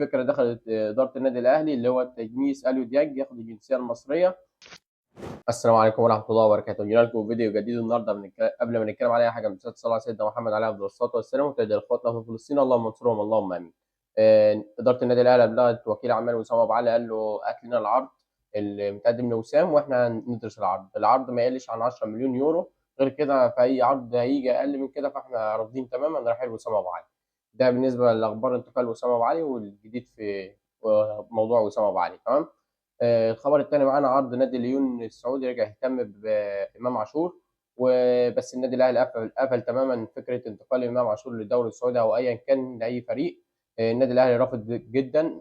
فكرة دخلت إدارة النادي الأهلي اللي هو تجنيس أليو ديانج ياخد الجنسية المصرية. السلام عليكم ورحمة الله وبركاته، جينا لكم فيديو جديد النهارده قبل ما نتكلم على أي حاجة بنصلي على سيدنا محمد عليه أفضل الصلاة والسلام وتدعي إخواتنا في فلسطين اللهم انصرهم اللهم آمين. إدارة النادي الأهلي أبلغت وكيل أعمال وسام أبو علي قال له هات لنا العرض اللي متقدم لوسام وإحنا ندرس العرض ما يقلش عن 10 مليون يورو، غير كده في أي عرض هيجي أقل من كده فإحنا رافضين تماما رحيل وسام أبو علي. ده بالنسبة لأخبار انتقال وسام أبو علي والجديد في موضوع وسام أبو علي. تمام. الخبر الثاني معانا عرض نادي ليون السعودي رجع يهتم بامام عاشور، وبس النادي الاهلي قفل تماما فكره انتقال امام عاشور للدوري السعودي او ايا كان لاي فريق. النادي الاهلي رافض جدا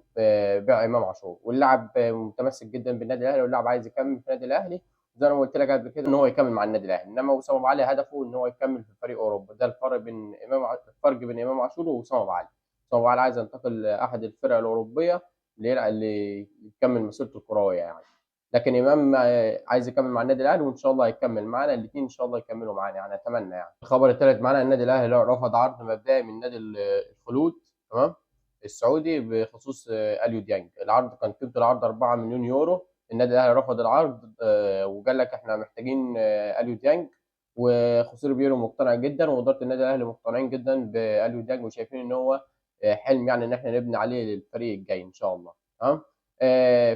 بيع امام عاشور، واللاعب متمسك جدا بالنادي الاهلي، واللاعب عايز يكمل في النادي الاهلي زي ما قلت لك قبل كده ان هو يكمل مع النادي الاهلي، انما وسام ابو علي هدفه ان هو يكمل في فريق اوروبا. ده الفرق بين امام عاشور ووسام ابو علي. وسام ابو علي عايز ينتقل لاحد الفرق الاوروبيه اللي يكمل مسيرته الكرويه يعني. لكن امام عايز يكمل مع النادي الاهلي وان شاء الله هيكمل معانا، الاثنين ان شاء الله يكملوا معانا يعني، اتمنى يعني. الخبر الثالث معانا النادي الاهلي رفض عرض مبدئي من نادي الخلود، تمام، السعودي بخصوص اليو ديانج. العرض كان قيمه العرض 4 مليون يورو. النادي الاهلي رفض العرض وقال لك احنا محتاجين اليو ديانج، وخسر بيرو مقتنع جدا واداره النادي الاهلي مقتنعين جدا باليو ديانج وشايفين ان هو حلم يعني ان احنا نبني عليه للفريق الجاي ان شاء الله. تمام.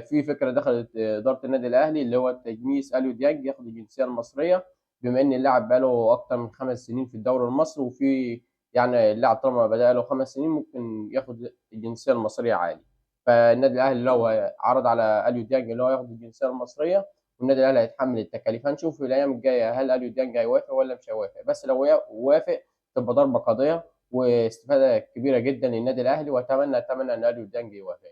في فكره دخلت اداره النادي الاهلي اللي هو تجنيس اليو ديانج ياخد الجنسيه المصريه، بما ان اللاعب بقاله اكتر من 5 سنين في الدوري المصري، وفي يعني اللاعب طالما بدا له 5 سنين ممكن ياخد الجنسيه المصريه عادي. فالنادي الاهلي لو عرض تبع اليو ديانج اللي هو ياخد الجنسيه المصريه، والنادي الاهلي هيتحمل التكاليف. هنشوف في الايام الجايه هل اليو ديانج هيوافق ولا مش هيوافق، بس لو وافق تبقى ضربه قاضيه واستفاده كبيره جدا للنادي الاهلي، واتمنى ان اليو ديانج يوافق.